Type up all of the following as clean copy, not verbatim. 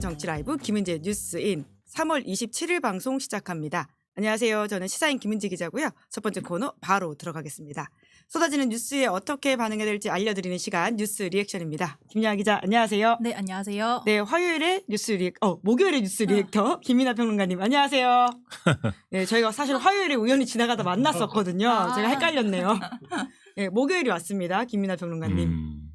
정치라이브 김은지의 뉴스인 3월 27일 방송 시작합니다. 안녕하세요. 저는 시사인 김은지 기자고요. 첫 번째 코너 바로 들어가겠습니다. 쏟아지는 뉴스에 어떻게 반응해야 될지 알려드리는 시간 뉴스 리액션입니다. 김양아 기자 안녕하세요. 네, 안녕하세요. 네, 목요일에 뉴스 리액터 김민아 평론가님 안녕하세요. 네, 저희가 사실 화요일에 우연히 지나가다 만났었거든요. 제가 헷갈렸네요. 네, 목요일이 왔습니다. 김민아 평론가님.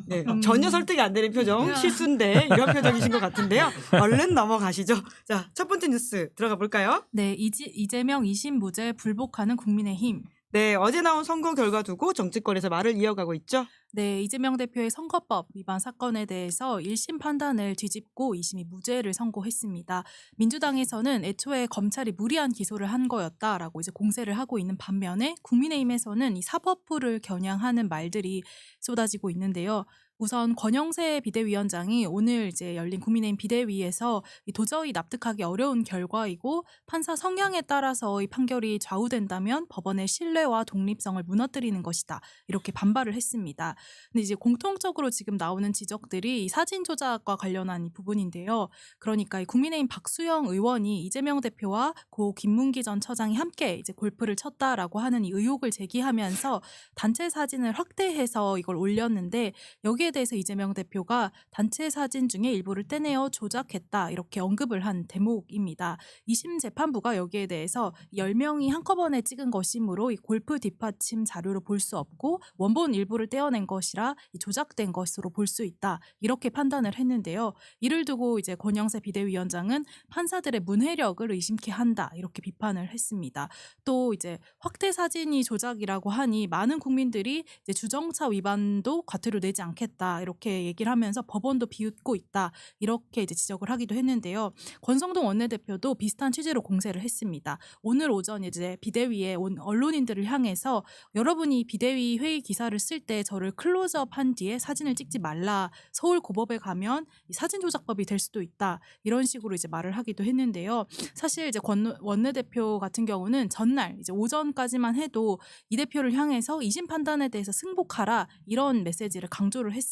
네, 전혀 설득이 안 되는 표정, 실수인데 이런 표정이신 것 같은데요. 얼른 넘어가시죠. 자, 첫 번째 뉴스 들어가 볼까요? 네, 이재명 2심 무죄 불복하는 국민의힘. 네, 어제 나온 선거 결과 두고 정치권에서 말을 이어가고 있죠. 네, 이재명 대표의 선거법 위반 사건에 대해서 1심 판단을 뒤집고 2심이 무죄를 선고했습니다. 민주당에서는 애초에 검찰이 무리한 기소를 한 거였다라고 이제 공세를 하고 있는 반면에 국민의힘에서는 이 사법부를 겨냥하는 말들이 쏟아지고 있는데요. 우선 권영세 비대위원장이 오늘 이제 열린 국민의힘 비대위에서 도저히 납득하기 어려운 결과이고 판사 성향에 따라서 이 판결이 좌우된다면 법원의 신뢰와 독립성을 무너뜨리는 것이다. 이렇게 반발을 했습니다. 근데 이제 공통적으로 지금 나오는 지적들이 이 사진 조작과 관련한 이 부분인데요. 그러니까 이 국민의힘 박수영 의원이 이재명 대표와 고 김문기 전 처장이 함께 이제 골프를 쳤다라고 하는 이 의혹을 제기하면서 단체 사진을 확대해서 이걸 올렸는데 여기에 대해서 이재명 대표가 단체 사진 중에 일부를 떼내어 조작했다 이렇게 언급을 한 대목입니다. 2심 재판부가 여기에 대해서 10명이 한꺼번에 찍은 것이므로 이 골프 뒷받침 자료로 볼 수 없고 원본 일부를 떼어낸 것이라 조작된 것으로 볼 수 있다 이렇게 판단을 했는데요. 이를 두고 이제 권영세 비대위원장은 판사들의 문해력을 의심케 한다 이렇게 비판을 했습니다. 또 이제 확대 사진이 조작이라고 하니 많은 국민들이 이제 주정차 위반도 과태료 내지 않겠다 이렇게 얘기를 하면서 법원도 비웃고 있다 이렇게 이제 지적을 하기도 했는데요. 권성동 원내대표도 비슷한 취지로 공세를 했습니다. 오늘 오전 이제 비대위에 온 언론인들을 향해서 여러분이 비대위 회의 기사를 쓸 때 저를 클로즈업한 뒤에 사진을 찍지 말라. 서울 고법에 가면 이 사진 조작법이 될 수도 있다. 이런 식으로 이제 말을 하기도 했는데요. 사실 이제 권 원내대표 같은 경우는 전날 이제 오전까지만 해도 이 대표를 향해서 2심 판단에 대해서 승복하라 이런 메시지를 강조를 했습니다.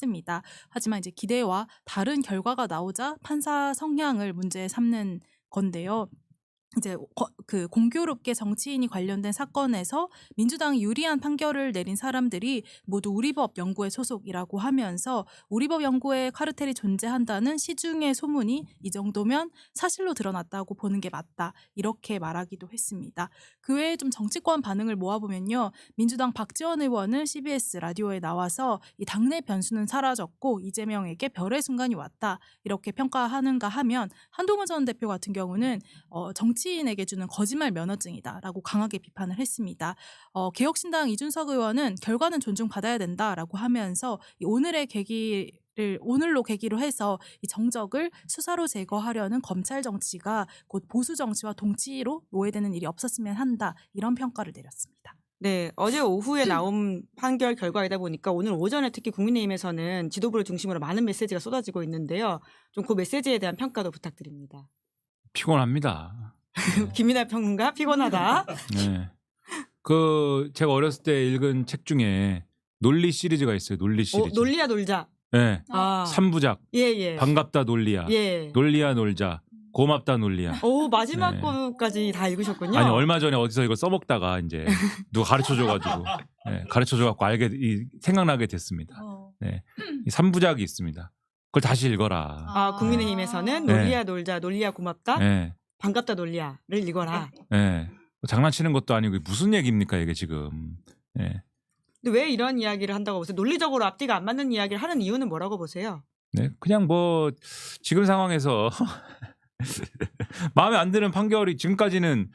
하지만 이제 기대와 다른 결과가 나오자 판사 성향을 문제 삼는 건데요. 이제 그 공교롭게 정치인이 관련된 사건에서 민주당이 유리한 판결을 내린 사람들이 모두 우리법 연구회 소속이라고 하면서 우리법 연구회 카르텔이 존재한다는 시중의 소문이 이 정도면 사실로 드러났다고 보는 게 맞다 이렇게 말하기도 했습니다. 그 외에 좀 정치권 반응을 모아보면요. 민주당 박지원 의원은 CBS 라디오에 나와서 이 당내 변수는 사라졌고 이재명에게 별의 순간이 왔다 이렇게 평가하는가 하면 한동훈 전 대표 같은 경우는 정치인에게 주는 거짓말 면허증이다라고 강하게 비판을 했습니다. 개혁신당 이준석 의원은 결과는 존중받아야 된다라고 하면서 오늘로 계기로 해서 이 정적을 수사로 제거하려는 검찰 정치가 곧 보수 정치와 동치로 노예되는 일이 없었으면 한다 이런 평가를 내렸습니다. 네, 어제 오후에 나온 판결 결과이다 보니까 오늘 오전에 특히 국민의힘에서는 지도부를 중심으로 많은 메시지가 쏟아지고 있는데요. 좀 그 메시지에 대한 평가도 부탁드립니다. 피곤합니다. 김민아 평론가 피곤하다. 네. 제가 어렸을 때 읽은 책 중에 논리 시리즈가 있어요. 논리 시리즈. 논리야 놀자. 네. 아. 3부작. 예. 반갑다 논리야. 예. 논리야 놀자. 고맙다 논리야. 오, 마지막 네. 거까지 다 읽으셨군요. 아니 얼마 전에 어디서 이걸 써먹다가 이제 누가 가르쳐줘가지고 가르쳐줘갖고 생각나게 됐습니다. 네. 3부작이 있습니다. 그걸 다시 읽어라. 국민의힘에서는 네. 논리야 놀자, 논리야 고맙다, 네. 반갑다 논리야를 읽어라. 네. 장난치는 것도 아니고 무슨 얘기입니까 이게 지금. 네. 근데 왜 이런 이야기를 한다고 보세요? 논리적으로 앞뒤가 안 맞는 이야기를 하는 이유는 뭐라고 보세요? 네, 그냥 뭐 지금 상황에서 마음에 안 드는 판결이 지금까지는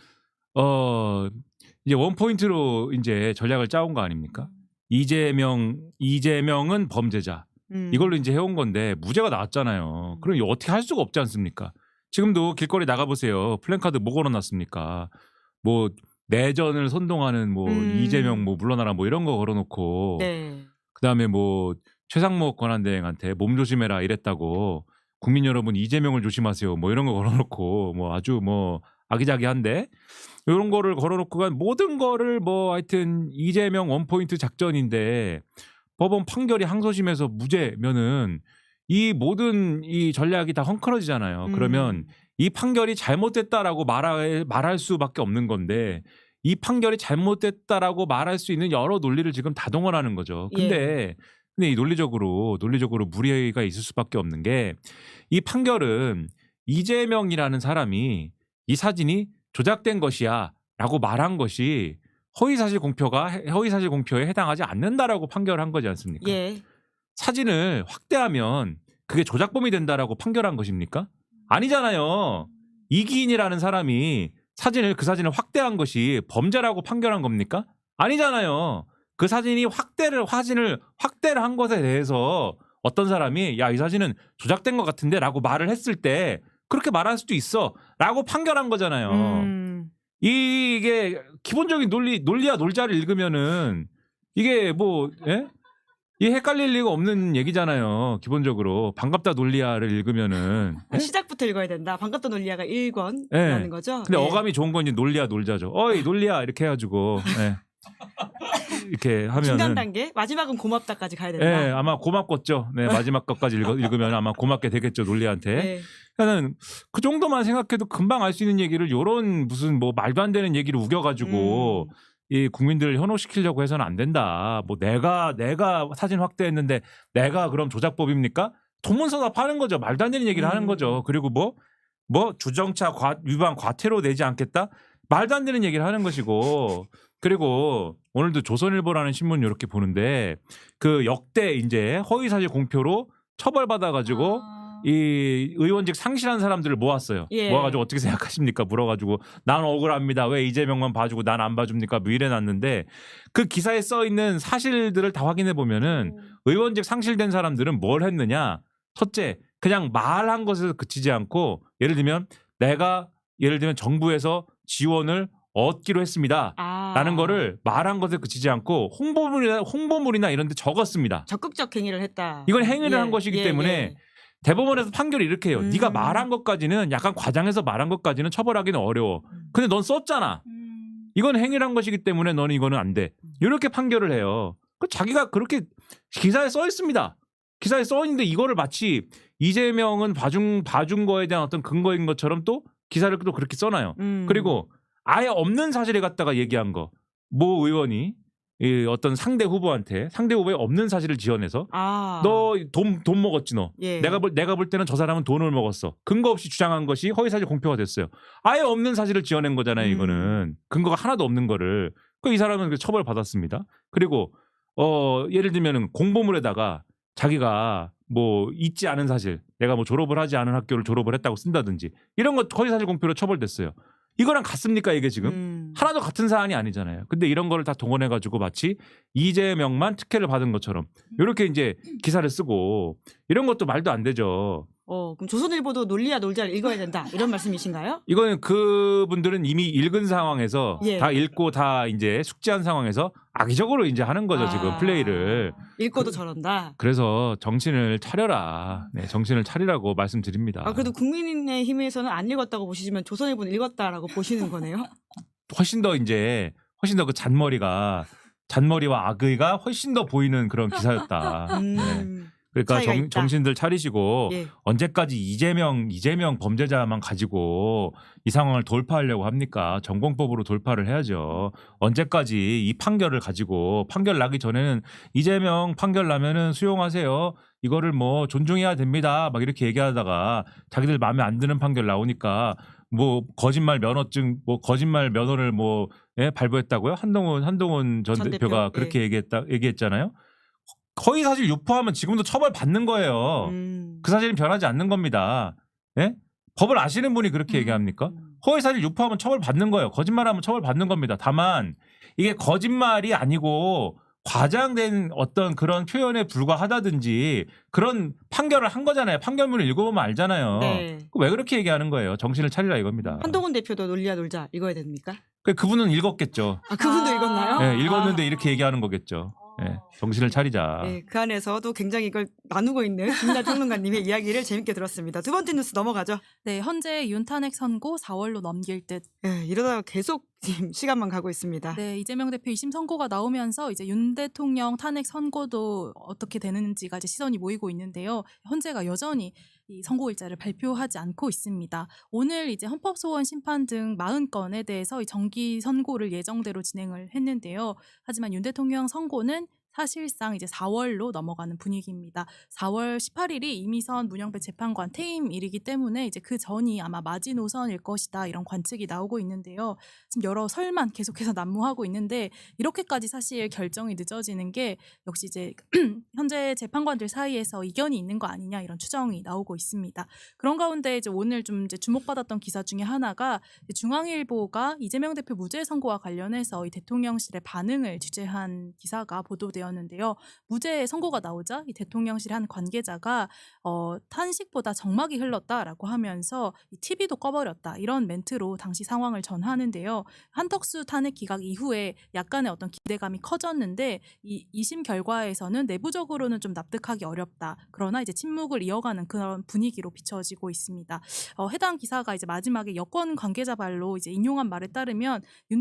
이제 원포인트로 이제 전략을 짜온 거 아닙니까? 이재명은 범죄자. 이걸로 이제 해온 건데 무죄가 나왔잖아요. 그럼 이거 어떻게 할 수가 없지 않습니까? 지금도 길거리 나가 보세요. 플랜카드 뭐 걸어놨습니까? 뭐 내전을 선동하는 뭐 이재명 뭐 물러나라 뭐 이런 거 걸어놓고 네. 그다음에 뭐 최상목 권한대행한테 몸 조심해라 이랬다고 국민 여러분 이재명을 조심하세요 뭐 이런 거 걸어놓고 뭐 아주 뭐 아기자기한데 이런 거를 걸어놓고 모든 거를 뭐 하여튼 이재명 원포인트 작전인데 법원 판결이 항소심에서 무죄면은 이 모든 이 전략이 다 헝클어지잖아요. 그러면 이 판결이 잘못됐다라고 말할 수밖에 없는 건데 이 판결이 잘못됐다라고 말할 수 있는 여러 논리를 지금 다 동원하는 거죠. 근데 이 논리적으로 무리가 있을 수밖에 없는 게 이 판결은 이재명이라는 사람이 이 사진이 조작된 것이야라고 말한 것이 허위사실 공표에 해당하지 않는다라고 판결한 거지 않습니까? 사진을 확대하면 그게 조작범이 된다라고 판결한 것입니까? 아니잖아요. 이기인이라는 사람이 그 사진을 확대한 것이 범죄라고 판결한 겁니까? 아니잖아요. 그 사진을 확대를 한 것에 대해서 어떤 사람이 야, 이 사진은 조작된 것 같은데 라고 말을 했을 때 그렇게 말할 수도 있어 라고 판결한 거잖아요. 이게 기본적인 논리야 놀자를 읽으면은 이게 뭐 이 헷갈릴 리가 없는 얘기잖아요. 기본적으로 반갑다 논리야를 읽으면은 시작부터 읽어야 된다. 반갑다 논리야가 1권이라는 거죠. 근데 어감이 좋은 건 이제 놀리야 놀자죠. 어이 놀리야 이렇게 해가지고 이렇게 하면은 중간 단계 마지막은 고맙다까지 가야 된다. 아마 고맙겠죠. 마지막 것까지 읽으면 아마 고맙게 되겠죠 논리한테. 그러니까는 그 정도만 생각해도 금방 알 수 있는 얘기를 요런 무슨 뭐 말도 안 되는 얘기를 우겨가지고. 이 국민들을 현혹시키려고 해서는 안 된다. 뭐 내가 사진 확대했는데 내가 그럼 조작법입니까? 동문서답 하는 거죠. 말도 안 되는 얘기를 하는 거죠. 그리고 뭐 주정차 위반 과태료 내지 않겠다? 말도 안 되는 얘기를 하는 것이고. 그리고 오늘도 조선일보라는 신문 이렇게 보는데 그 역대 이제 허위사실 공표로 처벌받아가지고 이 의원직 상실한 사람들을 모았어요. 모아가지고 어떻게 생각하십니까? 물어가지고 난 억울합니다. 왜 이재명만 봐주고 난 안 봐줍니까? 뭐 이래놨는데 그 기사에 써 있는 사실들을 다 확인해 보면은 의원직 상실된 사람들은 뭘 했느냐? 첫째, 그냥 말한 것에서 그치지 않고 예를 들면 정부에서 지원을 얻기로 했습니다. 라는 거를 말한 것에 그치지 않고 홍보물이나 이런 데 적었습니다. 적극적 행위를 했다. 이건 행위를 한 것이기 때문에 대법원에서 판결이 이렇게 해요. 네가 말한 것까지는 약간 과장해서 말한 것까지는 처벌하기는 어려워. 근데 넌 썼잖아. 이건 행위를 한 것이기 때문에 너는 이거는 안 돼. 이렇게 판결을 해요. 자기가 그렇게 기사에 써 있습니다. 기사에 써 있는데 이거를 마치 이재명은 봐준 거에 대한 어떤 근거인 것처럼 또 기사를 또 그렇게 써놔요. 그리고 아예 없는 사실에 갖다가 얘기한 거. 모 의원이 이 어떤 상대 후보에 없는 사실을 지어내서 너 돈 먹었지 너. 내가 볼 때는 저 사람은 돈을 먹었어. 근거 없이 주장한 것이 허위사실 공표가 됐어요. 아예 없는 사실을 지어낸 거잖아요. 이거는 근거가 하나도 없는 거를. 이 사람은 처벌 받았습니다. 그리고 예를 들면은 공보물에다가 자기가 뭐 있지 않은 사실, 내가 뭐 졸업을 하지 않은 학교를 졸업을 했다고 쓴다든지 이런 거 허위사실 공표로 처벌됐어요. 이거랑 같습니까 이게 지금? 하나도 같은 사안이 아니잖아요. 근데 이런 거를 다 동원해가지고 마치 이재명만 특혜를 받은 것처럼 이렇게 이제 기사를 쓰고 이런 것도 말도 안 되죠. 그럼 조선일보도 논리야 놀자를 읽어야 된다 이런 말씀이신가요? 이거는 그분들은 이미 읽은 상황에서 다 읽고 다 이제 숙지한 상황에서 악의적으로 이제 하는 거죠 지금 플레이를. 읽고도 저런다. 그래서 정신을 차려라. 정신을 차리라고 말씀드립니다. 그래도 국민의힘에서는 안 읽었다고 보시지만 조선일보는 읽었다라고 보시는 거네요. 훨씬 더 그 잔머리와 악의가 훨씬 더 보이는 그런 기사였다. 그러니까 정신들 차리시고 언제까지 이재명 범죄자만 가지고 이 상황을 돌파하려고 합니까? 전공법으로 돌파를 해야죠. 언제까지 이 판결을 가지고 판결 나기 전에는 이재명 판결 나면은 수용하세요. 이거를 뭐 존중해야 됩니다. 막 이렇게 얘기하다가 자기들 마음에 안 드는 판결 나오니까 뭐 거짓말 면허증 거짓말 면허를 발부했다고요? 한동훈 전 대표가 그렇게 얘기했잖아요. 허위 사실 유포하면 지금도 처벌 받는 거예요. 그 사실은 변하지 않는 겁니다. 법을 아시는 분이 그렇게 얘기합니까? 허위 사실 유포하면 처벌 받는 거예요. 거짓말하면 처벌 받는 겁니다. 다만 이게 거짓말이 아니고 과장된 어떤 그런 표현에 불과하다든지 그런 판결을 한 거잖아요. 판결문을 읽어보면 알잖아요. 왜 그렇게 얘기하는 거예요? 정신을 차리라 이겁니다. 한동훈 대표도 논리야 놀자 읽어야 됩니까? 그분은 읽었겠죠. 그분도 읽었나요? 읽었는데 이렇게 얘기하는 거겠죠. 예, 정신을 차리자. 네, 그 안에서도 굉장히 이걸 나누고 있는 김민하 평론가님의 이야기를 재밌게 들었습니다. 두 번째 뉴스 넘어가죠. 네, 현재 윤탄핵 선고 4월로 넘길 듯. 네, 이러다가 계속 지금 시간만 가고 있습니다. 네, 이재명 대표 2심 선고가 나오면서 이제 윤 대통령 탄핵 선고도 어떻게 되는지가 이제 시선이 모이고 있는데요. 헌재가 여전히 이 선고 일자를 발표하지 않고 있습니다. 오늘 이제 헌법소원 심판 등 40건에 대해서 이 정기 선고를 예정대로 진행을 했는데요. 하지만 윤 대통령 선고는 사실상 이제 4월로 넘어가는 분위기입니다. 4월 18일이 이미선 문영배 재판관 퇴임일이기 때문에 이제 그 전이 아마 마지노선일 것이다 이런 관측이 나오고 있는데요. 지금 여러 설만 계속해서 난무하고 있는데 이렇게까지 사실 결정이 늦어지는 게 역시 이제 현재 재판관들 사이에서 이견이 있는 거 아니냐 이런 추정이 나오고 있습니다. 그런 가운데 이제 오늘 좀 이제 주목받았던 기사 중에 하나가 중앙일보가 이재명 대표 무죄 선고와 관련해서 이 대통령실의 반응을 취재한 기사가 보도되었는데요. 무죄 선고가 나오자 이 대통령실 한 관계자가 탄식보다 정막이 흘렀다라고 하면서 이 TV도 꺼버렸다 이런 멘트로 당시 상황을 전하는데요. 한덕수 탄핵 기각 이후에 약간의 어떤 기대감이 커졌는데 이 2심 결과에서는 내부적으로는 좀 납득하기 어렵다. 그러나 이제 침묵을 이어가는 그런 분위기로 비춰지고 있습니다. 해당 기사가 이제 마지막에 여권 관계자 발로 이제 인용한 말에 따르면 윤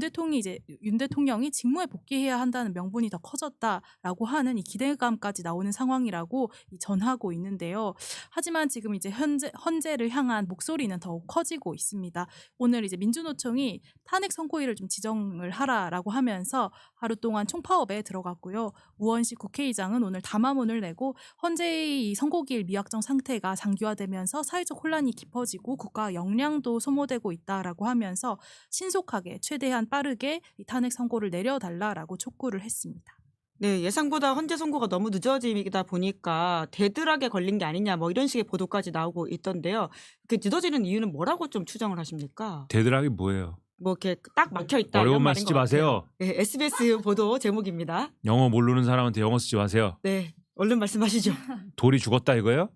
대통령이 직무에 복귀해야 한다는 명분이 더 커졌다라고 하는 이 기대감까지 나오는 상황이라고 전하고 있는데요. 하지만 지금 이제 헌재를 향한 목소리는 더욱 커지고 있습니다. 오늘 이제 민주노총이 탄핵 선고일을 좀 지정을 하라라고 하면서 하루 동안 총파업에 들어갔고요. 우원식 국회의장은 오늘 담화문을 내고 헌재의 이 선고기일 미확정 상태가 장기화되면서 사회적 혼란이 깊어지고 국가 역량도 소모되고 있다라고 하면서 신속하게 최대한 빠르게 이 탄핵 선고를 내려달라라고 촉구를 했습니다. 네, 예상보다 헌재 선고가 너무 늦어지다 보니까 대들하게 걸린 게 아니냐 뭐 이런 식의 보도까지 나오고 있던데요. 그 늦어지는 이유는 뭐라고 좀 추정을 하십니까? 대들하기 뭐예요? 뭐 이렇게 딱 막혀 있다. 어려운 이런 말 말인 쓰지 것 같아요. 마세요. 네, SBS 보도 제목입니다. 영어 모르는 사람한테 영어 쓰지 마세요. 네, 얼른 말씀하시죠. 돌이 죽었다 이거예요?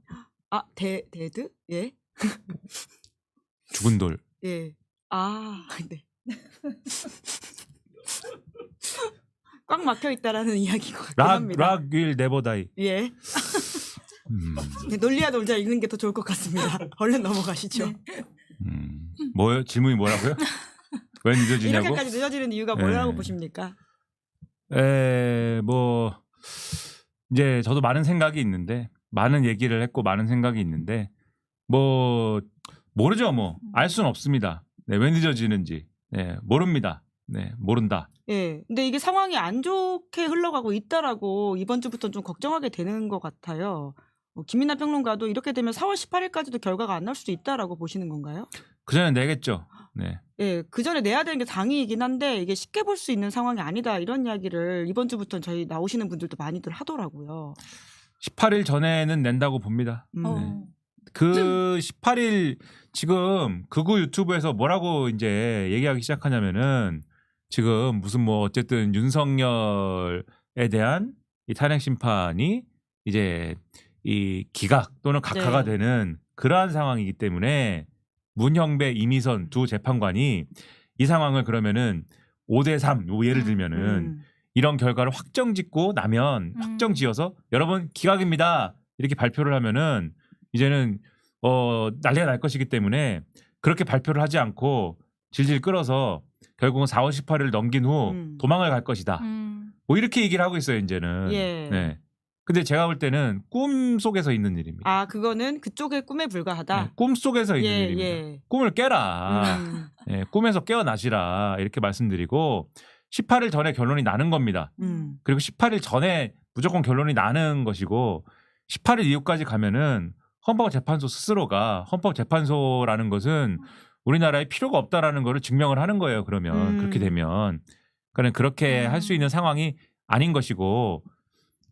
아, 대드? 예, 죽은 돌. 예. 아, 네. 꽉 막혀 있다라는 이야기인 것 같긴 합니다. 락 will never die. 예. 네, 논리야 놀자 읽는 게 더 좋을 것 같습니다. 얼른 넘어가시죠. 뭐요? 질문이 뭐라고요? 왜 늦어지냐고? 이렇게까지 늦어지는 이유가 뭐라고 네. 보십니까? 뭐 이제 저도 많은 생각이 있는데 많은 얘기를 했고 많은 생각이 있는데 뭐 모르죠. 뭐 알 수는 없습니다. 네, 왜 늦어지는지 네, 모릅니다. 네, 모른다. 예. 근데 이게 상황이 안 좋게 흘러가고 있다라고 이번 주부터 좀 걱정하게 되는 것 같아요. 김민하 평론가도 이렇게 되면 4월 18일까지도 결과가 안 나올 수도 있다라고 보시는 건가요? 그 전에 내겠죠. 네. 예, 그 전에 내야 되는 게 당위이긴 한데 이게 쉽게 볼 수 있는 상황이 아니다 이런 이야기를 이번 주부터 저희 나오시는 분들도 많이들 하더라고요. 18일 전에는 낸다고 봅니다. 네. 그 18일 지금 극우 유튜브에서 뭐라고 이제 얘기하기 시작하냐면은 지금 무슨 뭐 어쨌든 윤석열에 대한 이 탄핵 심판이 이제 이 기각 또는 각하가 네. 되는 그러한 상황이기 때문에 문형배, 이미선 두 재판관이 이 상황을 그러면은 5대3 뭐 예를 들면은 이런 결과를 확정짓고 나면 확정지어서 여러분 기각입니다 이렇게 발표를 하면은 이제는 난리가 날 것이기 때문에 그렇게 발표를 하지 않고 질질 끌어서 결국은 4월 18일을 넘긴 후 도망을 갈 것이다. 뭐 이렇게 얘기를 하고 있어요 이제는. 예. 네. 근데 제가 볼 때는 꿈 속에서 있는 일입니다. 아, 그거는 그쪽의 꿈에 불과하다. 네, 꿈 속에서 있는 예, 일입니다. 예. 꿈을 깨라. 음. 네, 꿈에서 깨어나시라 이렇게 말씀드리고 18일 전에 결론이 나는 겁니다. 그리고 18일 전에 무조건 결론이 나는 것이고 18일 이후까지 가면은 헌법재판소 스스로가 헌법재판소라는 것은 우리나라에 필요가 없다라는 것을 증명을 하는 거예요. 그러면 그렇게 되면 그러니까 그렇게 할 수 있는 상황이 아닌 것이고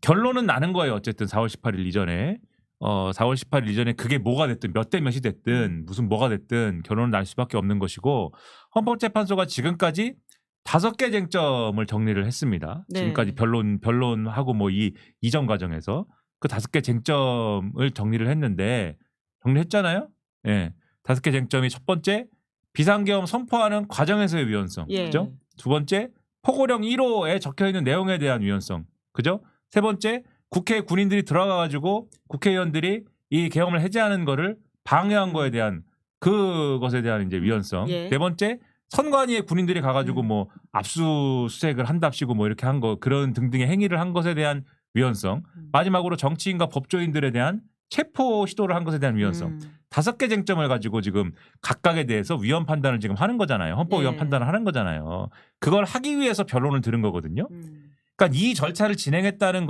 결론은 나는 거예요. 어쨌든 4월 18일 이전에 4월 18일 이전에 그게 뭐가 됐든 몇 대 몇이 됐든 무슨 뭐가 됐든 결론은 날 수밖에 없는 것이고 헌법재판소가 지금까지 5개 쟁점을 정리를 했습니다. 네. 지금까지 변론하고 뭐 이 이전 과정에서 그 5개 쟁점을 정리를 했는데 정리했잖아요. 예. 5개 쟁점이 첫 번째 비상계엄 선포하는 과정에서의 위헌성. 예. 그죠? 두 번째 포고령 1호에 적혀 있는 내용에 대한 위헌성. 그죠? 세 번째, 국회에 군인들이 들어가가지고 국회의원들이 이 계엄을 해제하는 거를 방해한 거에 대한 그것에 대한 이제 위헌성. 예. 네 번째, 선관위에 군인들이 가가지고 뭐 압수수색을 한답시고 뭐 이렇게 한 거 그런 등등의 행위를 한 것에 대한 위헌성. 마지막으로 정치인과 법조인들에 대한 체포 시도를 한 것에 대한 위헌성. 5개 쟁점을 가지고 지금 각각에 대해서 위헌 판단을 지금 하는 거잖아요. 헌법 위헌 예. 판단을 하는 거잖아요. 그걸 하기 위해서 변론을 들은 거거든요. 그러니까 이 절차를 진행했다는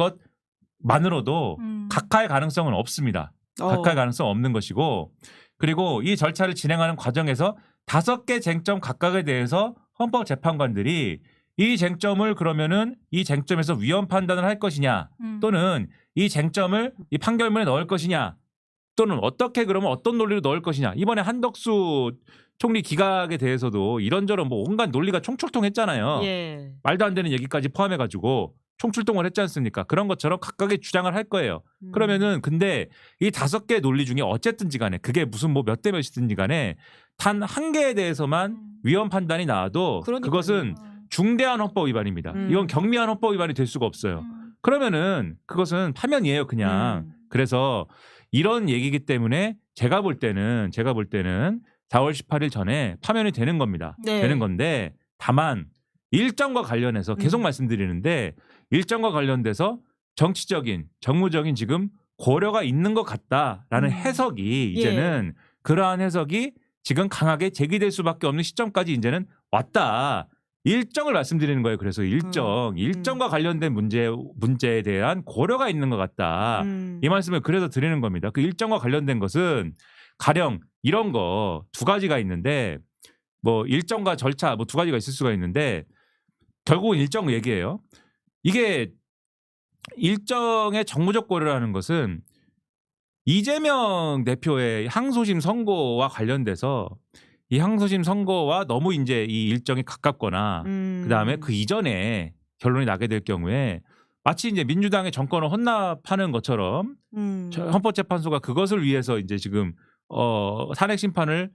것만으로도 각하의 가능성은 없습니다. 각하의 가능성 없는 것이고, 그리고 이 절차를 진행하는 과정에서 5개 쟁점 각각에 대해서 헌법재판관들이 이 쟁점을 그러면은 이 쟁점에서 위헌 판단을 할 것이냐, 또는 이 쟁점을 이 판결문에 넣을 것이냐, 또는 어떻게 그러면 어떤 논리로 넣을 것이냐. 이번에 한덕수 총리 기각에 대해서도 이런저런 뭐 온갖 논리가 총출동했잖아요. 예. 말도 안 되는 얘기까지 포함해가지고 총출동을 했지 않습니까? 그런 것처럼 각각의 주장을 할 거예요. 그러면은 근데 이 5개 논리 중에 어쨌든지 간에 그게 무슨 뭐 몇 대 몇이든지 간에 단 한 개에 대해서만 위헌 판단이 나와도 그러니까요. 그것은 중대한 헌법 위반입니다. 이건 경미한 헌법 위반이 될 수가 없어요. 그러면은 그것은 파면이에요, 그냥. 그래서 이런 얘기이기 때문에 제가 볼 때는 4월 18일 전에 파면이 되는 겁니다. 네. 되는 건데, 다만 일정과 관련해서 계속 말씀드리는데, 일정과 관련돼서 정치적인 정무적인 지금 고려가 있는 것 같다라는 해석이 이제는 그러한 해석이 지금 강하게 제기될 수밖에 없는 시점까지 이제는 왔다. 일정을 말씀드리는 거예요. 그래서 일정과 관련된 문제에 대한 고려가 있는 것 같다. 이 말씀을 그래서 드리는 겁니다. 그 일정과 관련된 것은 가령 이런 거 2가지가 있는데, 뭐 일정과 절차 뭐 2가지가 있을 수가 있는데, 결국은 일정 얘기예요. 이게 일정의 정무적 고려라는 것은 이재명 대표의 항소심 선고와 관련돼서 이 항소심 선고와 너무 이제 이 일정이 가깝거나 그다음에 그 이전에 결론이 나게 될 경우에 마치 이제 민주당의 정권을 헌납하는 것처럼 헌법재판소가 그것을 위해서 이제 지금 탄핵 심판을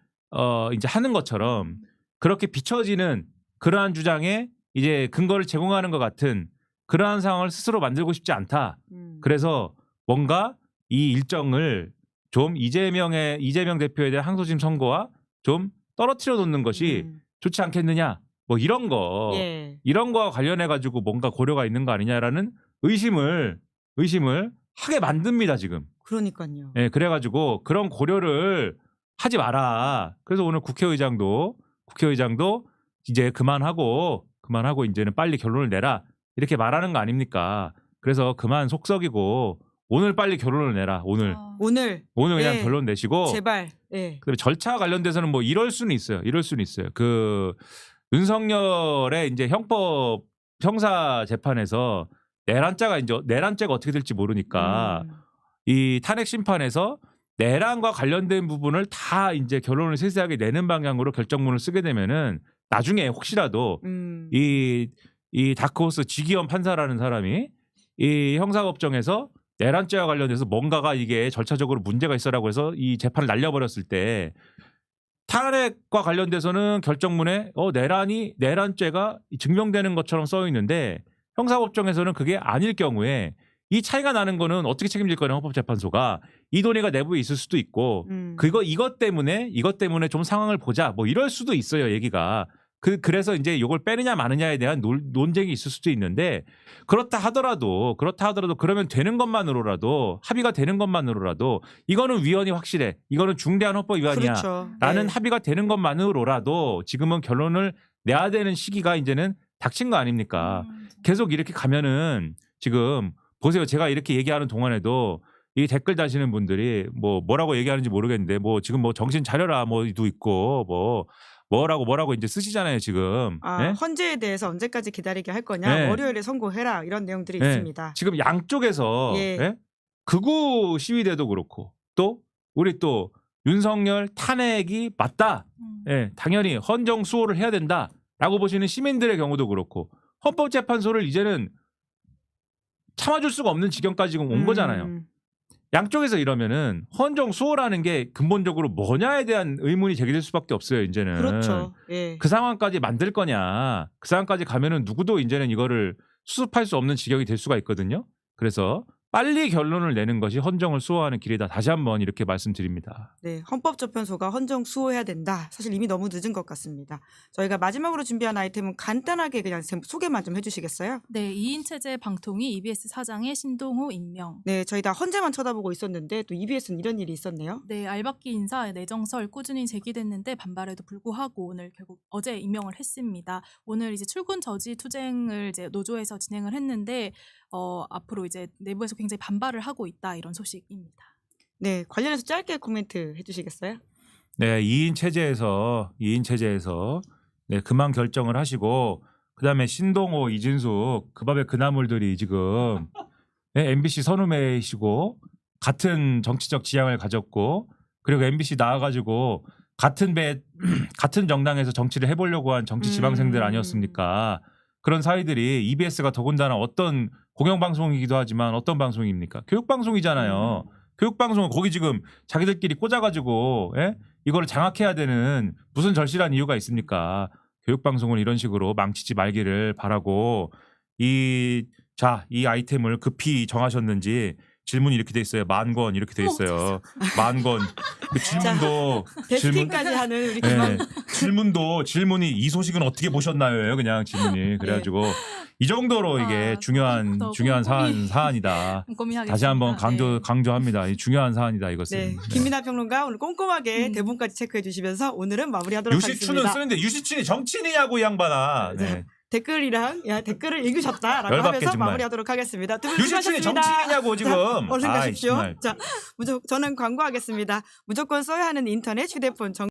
이제 하는 것처럼 그렇게 비춰지는 그러한 주장에 이제 근거를 제공하는 것 같은 그러한 상황을 스스로 만들고 싶지 않다. 그래서 뭔가 이 일정을 좀 이재명 대표에 대한 항소심 선고와 좀 떨어뜨려 놓는 것이 좋지 않겠느냐. 뭐 이런 거와 관련해 가지고 뭔가 고려가 있는 거 아니냐라는 의심을 하게 만듭니다, 지금. 그러니까요. 예, 그래 가지고 그런 고려를 하지 마라. 그래서 오늘 국회의장도 이제 그만하고 이제는 빨리 결론을 내라. 이렇게 말하는 거 아닙니까? 그래서 그만 속썩이고 오늘 빨리 결론을 내라. 오늘 그냥 결론 내시고 제발. 그다음에 절차와 관련돼서는 뭐 이럴 수는 있어요. 그 윤석열의 이제 형사 재판에서 내란죄가 어떻게 될지 모르니까 이 탄핵 심판에서 내란과 관련된 부분을 다 이제 결론을 세세하게 내는 방향으로 결정문을 쓰게 되면은 나중에 혹시라도 이 다크호스 지기현 판사라는 사람이 이 형사법정에서 내란죄와 관련해서 뭔가가 이게 절차적으로 문제가 있어라고 해서 이 재판을 날려버렸을 때 탄핵과 관련돼서는 결정문에 내란죄가 증명되는 것처럼 써 있는데 형사법정에서는 그게 아닐 경우에 이 차이가 나는 거는 어떻게 책임질 거냐, 헌법재판소가. 이 논의가 내부에 있을 수도 있고 이것 때문에 좀 상황을 보자 뭐 이럴 수도 있어요, 얘기가. 그래서 이제 이걸 빼느냐 마느냐에 대한 논쟁이 있을 수도 있는데, 그렇다 하더라도 그러면 되는 것만으로라도, 합의가 되는 것만으로라도 이거는 위헌이 확실해, 이거는 중대한 헌법 위반이야, 그렇죠. 라는 합의가 되는 것만으로라도 지금은 결론을 내야 되는 시기가 이제는 닥친 거 아닙니까? 계속 이렇게 가면은 지금 보세요. 제가 이렇게 얘기하는 동안에도 이 댓글 다시는 분들이 뭐라고 얘기하는지 모르겠는데 뭐 지금 뭐 정신 차려라 뭐도 있고 뭐라고 이제 쓰시잖아요, 지금. 네? 헌재에 대해서 언제까지 기다리게 할 거냐, 네. 월요일에 선고해라, 이런 내용들이 네. 있습니다. 지금 양쪽에서 극우 시위대도 그렇고 또 우리 또 윤석열 탄핵이 맞다. 당연히 헌정 수호를 해야 된다라고 보시는 시민들의 경우도 그렇고 헌법재판소를 이제는 참아줄 수가 없는 지경까지 지금 온 거잖아요. 양쪽에서 이러면은 헌정 수호라는 게 근본적으로 뭐냐에 대한 의문이 제기될 수밖에 없어요, 이제는. 그렇죠. 그 상황까지 만들 거냐, 그 상황까지 가면은 누구도 이제는 이거를 수습할 수 없는 지경이 될 수가 있거든요. 그래서 빨리 결론을 내는 것이 헌정을 수호하는 길이다. 다시 한번 이렇게 말씀드립니다. 네, 헌법재판소가 헌정 수호해야 된다. 사실 이미 너무 늦은 것 같습니다. 저희가 마지막으로 준비한 아이템은 간단하게 그냥 소개만 좀 해주시겠어요? 네, 2인 체제 방통위 EBS 사장의 신동호 임명. 네, 저희 다 헌재만 쳐다보고 있었는데 또 EBS는 이런 일이 있었네요. 네, 알박기 인사 내정설 꾸준히 제기됐는데 반발에도 불구하고 오늘 결국 어제 임명을 했습니다. 오늘 이제 출근 저지 투쟁을 이제 노조에서 진행을 했는데 앞으로 이제 내부에서 굉장히 반발을 하고 있다 이런 소식입니다. 네, 관련해서 짧게 코멘트 해주시겠어요? 네, 2인 체제에서 네, 그만 결정을 하시고 그다음에 신동호, 이진숙 그 밥의 그나물들이 지금 네, MBC 선후배이시고 같은 정치적 지향을 가졌고 그리고 MBC 나와가지고 같은 정당에서 정치를 해보려고 한 정치 지망생들 아니었습니까? 그런 사이들이 EBS가 더군다나 어떤 공영방송이기도 하지만 어떤 방송입니까? 교육방송이잖아요. 교육방송은 거기 지금 자기들끼리 꽂아가지고 이거를 장악해야 되는 무슨 절실한 이유가 있습니까? 교육방송은 이런 식으로 망치지 말기를 바라고 이 아이템을 급히 정하셨는지 질문이 이렇게 돼 있어요. 만권 이렇게 돼 있어요. 만권. 그 질문도 데스킹까지 하는 우리 네, 질문이 이 소식은 어떻게 보셨나요? 그냥 질문이 그래가지고 이 정도로 이게 중요한 사안이다. 다시 한번 강조합니다. 이 중요한 사안이다 이것은. 네, 김민하 평론가 오늘 꼼꼼하게 대본까지 체크해 주시면서 오늘은 마무리하도록 유시춘은 하겠습니다. 쓰는데 유시춘이 정치인이냐고 이 양반아. 네. 댓글을 읽으셨다라고 열받게 하면서 정말. 마무리하도록 하겠습니다. 두 분 유시춘이 수고하셨습니다. 정치인이냐고 지금. 얼른 아이, 가십시오. 정말. 자, 저는 광고하겠습니다. 무조건 써야 하는 인터넷 휴대폰